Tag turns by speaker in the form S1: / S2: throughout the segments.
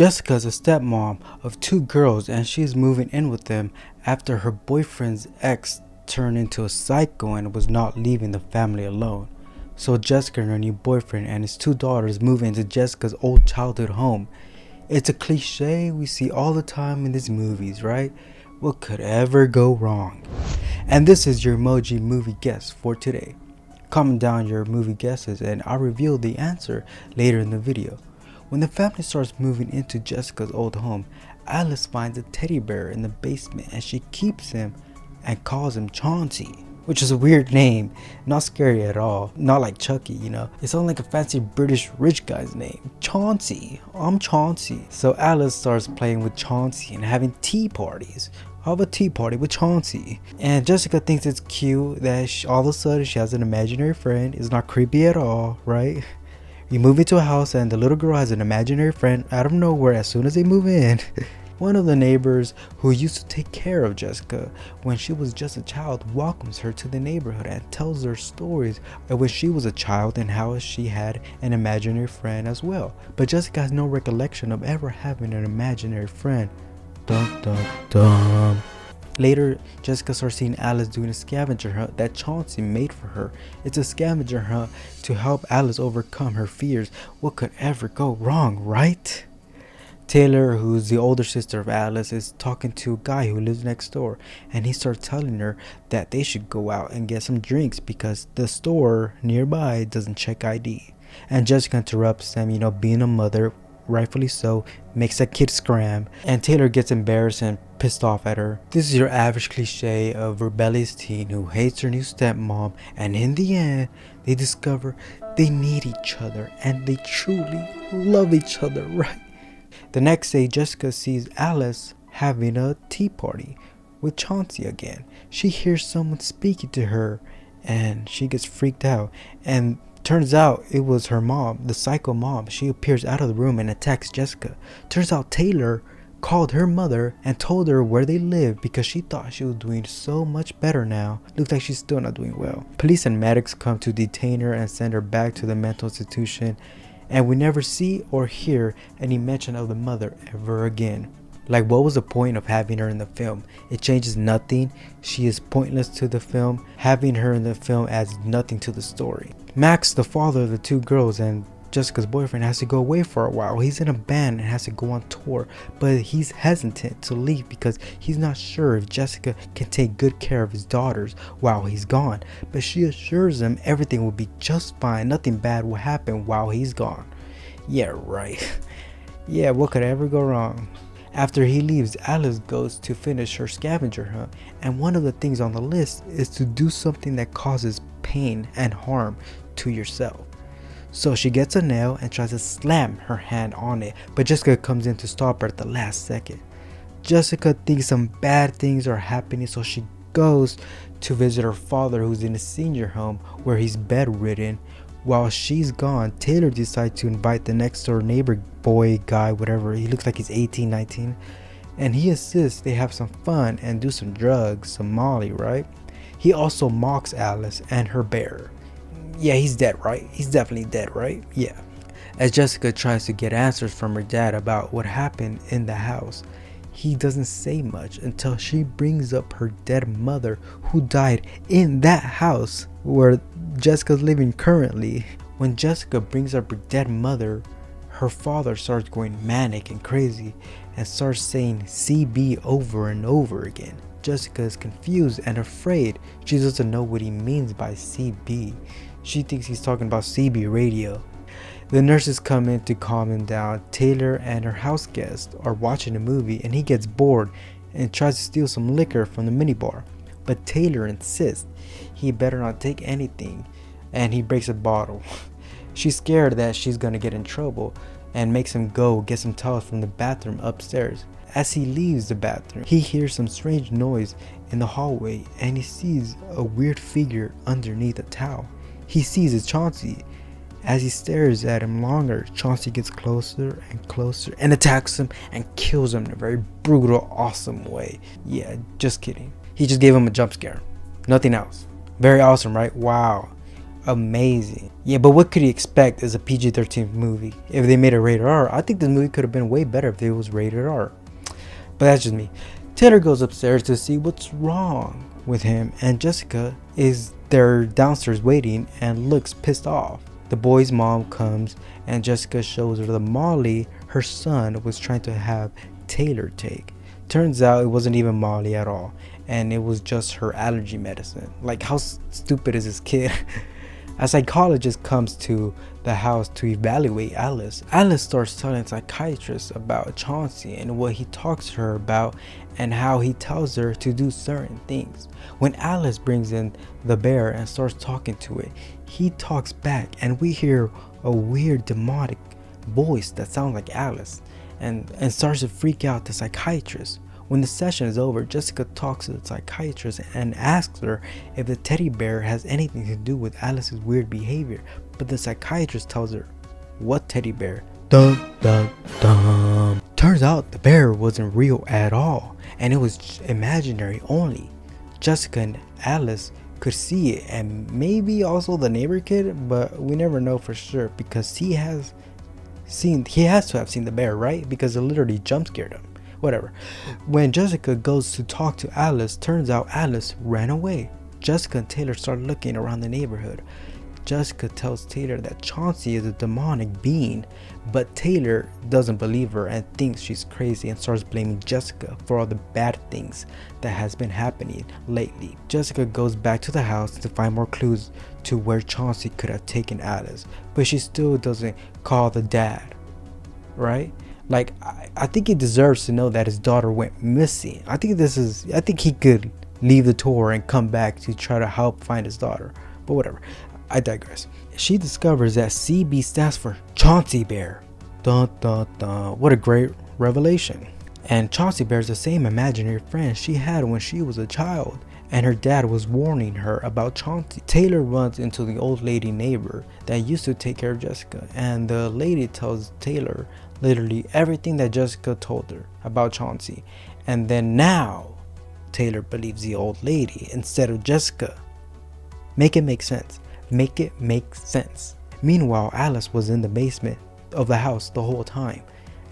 S1: Jessica's a stepmom of 2 girls and she's moving in with them after her boyfriend's ex turned into a psycho and was not leaving the family alone. So Jessica and her new boyfriend and his 2 daughters move into Jessica's old childhood home. It's a cliche we see all the time in these movies, right? What could ever go wrong? And this is your emoji movie guess for today. Comment down your movie guesses and I'll reveal the answer later in the video. When the family starts moving into Jessica's old home, Alice finds a teddy bear in the basement and she keeps him and calls him Chauncey, which is a weird name, not scary at all, not like Chucky, you know. It sounds like a fancy British rich guy's name. Chauncey, I'm Chauncey. So Alice starts playing with Chauncey and having tea parties. I'll have a tea party with Chauncey. And Jessica thinks it's cute that all of a sudden she has an imaginary friend. It's not creepy at all, right? You move into a house and the little girl has an imaginary friend out of nowhere as soon as they move in. One of the neighbors who used to take care of Jessica when she was just a child welcomes her to the neighborhood and tells her stories of when she was a child and how she had an imaginary friend as well. But Jessica has no recollection of ever having an imaginary friend. Dun dun dun. Later, Jessica starts seeing Alice doing a scavenger hunt that Chauncey made for her. It's a scavenger hunt to help Alice overcome her fears. What could ever go wrong, right? Taylor, who's the older sister of Alice, is talking to a guy who lives next door, and he starts telling her that they should go out and get some drinks because the store nearby doesn't check ID. And Jessica interrupts them, being a mother, rightfully so, makes a kid scram, and Taylor gets embarrassed and pissed off at her. This is your average cliche of rebellious teen who hates her new stepmom, and in the end, they discover they need each other and they truly love each other, right? The next day, Jessica sees Alice having a tea party with Chauncey again. She hears someone speaking to her and she gets freaked out, and turns out it was her mom, the psycho mom. She appears out of the room and attacks Jessica. Turns out Taylor called her mother and told her where they live because she thought she was doing so much better now. Looks like she's still not doing well. Police and medics come to detain her and send her back to the mental institution, and we never see or hear any mention of the mother ever again. Like, what was the point of having her in the film? It changes nothing. She is pointless to the film. Having her in the film adds nothing to the story. Max, the father of the 2 girls and Jessica's boyfriend, has to go away for a while. He's in a band and has to go on tour, but he's hesitant to leave because he's not sure if Jessica can take good care of his daughters while he's gone. But she assures him everything will be just fine. Nothing bad will happen while he's gone. Yeah, right. Yeah, what could ever go wrong? After he leaves, Alice goes to finish her scavenger hunt, and one of the things on the list is to do something that causes pain and harm to yourself. So she gets a nail and tries to slam her hand on it, but Jessica comes in to stop her at the last second. Jessica thinks some bad things are happening, so she goes to visit her father, who's in a senior home where he's bedridden. While she's gone, Taylor decides to invite the next door neighbor boy, guy, whatever. He looks like he's 18, 19. And he assists they have some fun and do some drugs, some Molly, right? He also mocks Alice and her bear. Yeah, he's dead, right? He's definitely dead, right? Yeah. As Jessica tries to get answers from her dad about what happened in the house, he doesn't say much until she brings up her dead mother who died in that house where Jessica's living currently. When Jessica brings up her dead mother, her father starts going manic and crazy and starts saying CB over and over again. Jessica is confused and afraid. She doesn't know what he means by CB. She thinks he's talking about CB radio. The nurses come in to calm him down. Taylor and her house guest are watching a movie and he gets bored and tries to steal some liquor from the minibar. But Taylor insists he better not take anything and he breaks a bottle. She's scared that she's gonna get in trouble and makes him go get some towels from the bathroom upstairs. As he leaves the bathroom, he hears some strange noise in the hallway and he sees a weird figure underneath a towel. He sees it's Chauncey. As he stares at him longer, Chauncey gets closer and closer and attacks him and kills him in a very brutal, awesome way. Yeah, just kidding. He just gave him a jump scare. Nothing else. Very awesome, right? Wow. amazing. Yeah, but what could you expect as a PG-13 movie? If they made a rated R, I think this movie could have been way better if it was rated R. But that's just me. Taylor goes upstairs to see what's wrong with him, and Jessica is there downstairs waiting and looks pissed off. The boy's mom comes and Jessica shows her the Molly her son was trying to have Taylor take. Turns out it wasn't even Molly at all, and it was just her allergy medicine. Like, how stupid is this kid? A psychologist comes to the house to evaluate Alice. Alice starts telling the psychiatrist about Chauncey and what he talks to her about and how he tells her to do certain things. When Alice brings in the bear and starts talking to it, he talks back and we hear a weird demonic voice that sounds like Alice and starts to freak out the psychiatrist. When the session is over, Jessica talks to the psychiatrist and asks her if the teddy bear has anything to do with Alice's weird behavior, but the psychiatrist tells her, "What teddy bear?" Dun dun dun. Turns out the bear wasn't real at all, and it was imaginary only. Jessica and Alice could see it, and maybe also the neighbor kid, but we never know for sure because he has to have seen the bear, right? Because it literally jump scared him. Whatever. When Jessica goes to talk to Alice, turns out Alice ran away. Jessica and Taylor start looking around the neighborhood. Jessica tells Taylor that Chauncey is a demonic being, but Taylor doesn't believe her and thinks she's crazy and starts blaming Jessica for all the bad things that has been happening lately. Jessica goes back to the house to find more clues to where Chauncey could have taken Alice, but she still doesn't call the dad, right? Like, I think he deserves to know that his daughter went missing. I think he could leave the tour and come back to try to help find his daughter. But whatever, I digress. She discovers that CB stands for Chauncey Bear. Dun dun dun. What a great revelation. And Chauncey Bear is the same imaginary friend she had when she was a child, and her dad was warning her about Chauncey. Taylor runs into the old lady neighbor that used to take care of Jessica, and the lady tells Taylor literally everything that Jessica told her about Chauncey. And then now Taylor believes the old lady instead of Jessica. Make it make sense. Make it make sense. Meanwhile, Alice was in the basement of the house the whole time,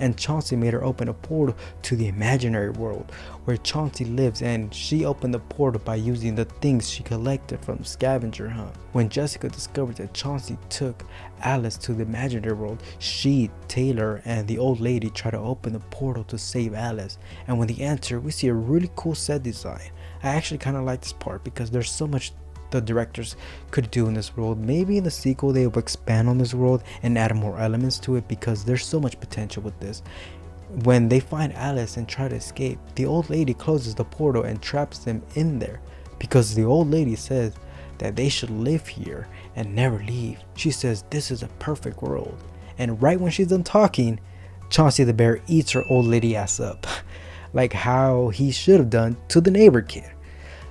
S1: and Chauncey made her open a portal to the imaginary world where Chauncey lives, and she opened the portal by using the things she collected from scavenger hunt. When Jessica discovered that Chauncey took Alice to the imaginary world, she, Taylor, and the old lady try to open the portal to save Alice, and when they enter, we see a really cool set design. I actually kind of like this part because there's so much the directors could do in this world. Maybe in the sequel they will expand on this world and add more elements to it because there's so much potential with this. When they find Alice and try to escape, the old lady closes the portal and traps them in there because the old lady says that they should live here and never leave. She says this is a perfect world, and right when she's done talking, Chauncey the bear eats her old lady ass up like how he should have done to the neighbor kid.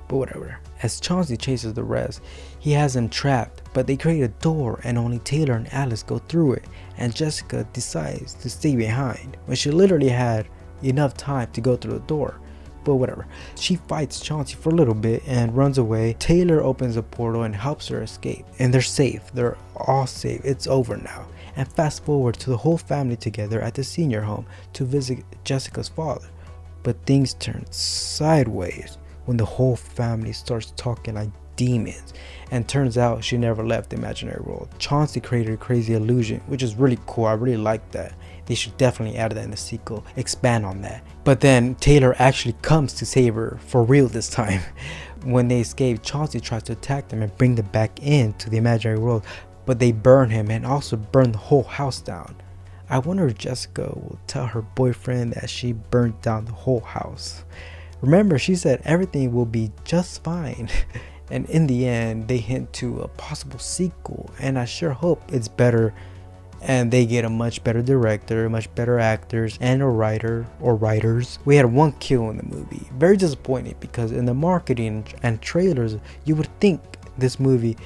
S1: But whatever. As Chauncey chases the rest, he has them trapped, but they create a door and only Taylor and Alice go through it, and Jessica decides to stay behind when she literally had enough time to go through the door. But whatever. She fights Chauncey for a little bit and runs away. Taylor opens a portal and helps her escape, and they're safe. They're all safe. It's over now. And fast forward to the whole family together at the senior home to visit Jessica's father. But things turn sideways when the whole family starts talking like demons, and turns out she never left the imaginary world. Chauncey created a crazy illusion, which is really cool. I really like that. They should definitely add that in the sequel, expand on that. But then Taylor actually comes to save her for real this time. When they escape, Chauncey tries to attack them and bring them back into the imaginary world, but they burn him and also burn the whole house down. I wonder if Jessica will tell her boyfriend that she burned down the whole house. Remember, she said everything will be just fine. And in the end, they hint to a possible sequel, and I sure hope it's better and they get a much better director, much better actors, and a writer or writers. We had one kill in the movie. Very disappointing because in the marketing and trailers, you would think this movie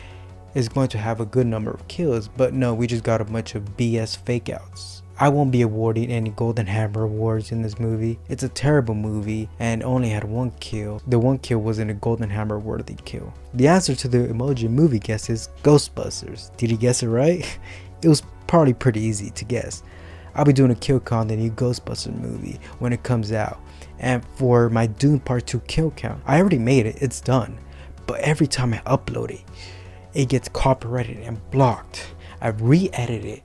S1: is going to have a good number of kills, but no, we just got a bunch of BS fake outs. I won't be awarding any Golden Hammer awards in this movie. It's a terrible movie and only had one kill. The one kill wasn't a Golden Hammer worthy kill. The answer to the emoji movie guess is Ghostbusters. Did you guess it right? It was probably pretty easy to guess. I'll be doing a kill count on the new Ghostbusters movie when it comes out. And for my Dune Part 2 kill count, I already made it, it's done. But every time I upload it, it gets copyrighted and blocked. I've re-edited it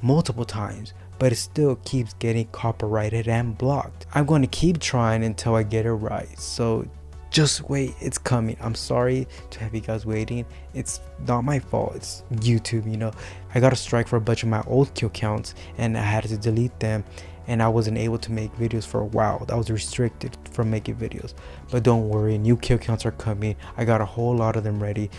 S1: multiple times, but it still keeps getting copyrighted and blocked. I'm going to keep trying until I get it right. So just wait, it's coming. I'm sorry to have you guys waiting. It's not my fault, it's YouTube, you know. I got a strike for a bunch of my old kill counts and I had to delete them, and I wasn't able to make videos for a while. I was restricted from making videos. But don't worry, new kill counts are coming. I got a whole lot of them ready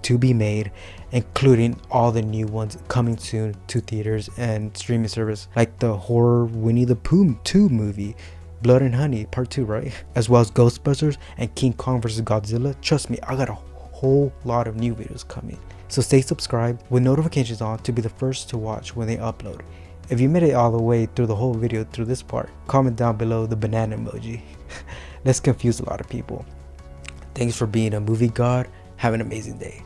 S1: to be made, including all the new ones coming soon to theaters and streaming service, like the horror Winnie the Pooh 2 movie, Blood and Honey Part 2, right? As well as Ghostbusters and King Kong vs. Godzilla. Trust me, I got a whole lot of new videos coming. So stay subscribed with notifications on to be the first to watch when they upload. If you made it all the way through the whole video through this part, comment down below the banana emoji. Let's confuse a lot of people. Thanks for being a movie god. Have an amazing day.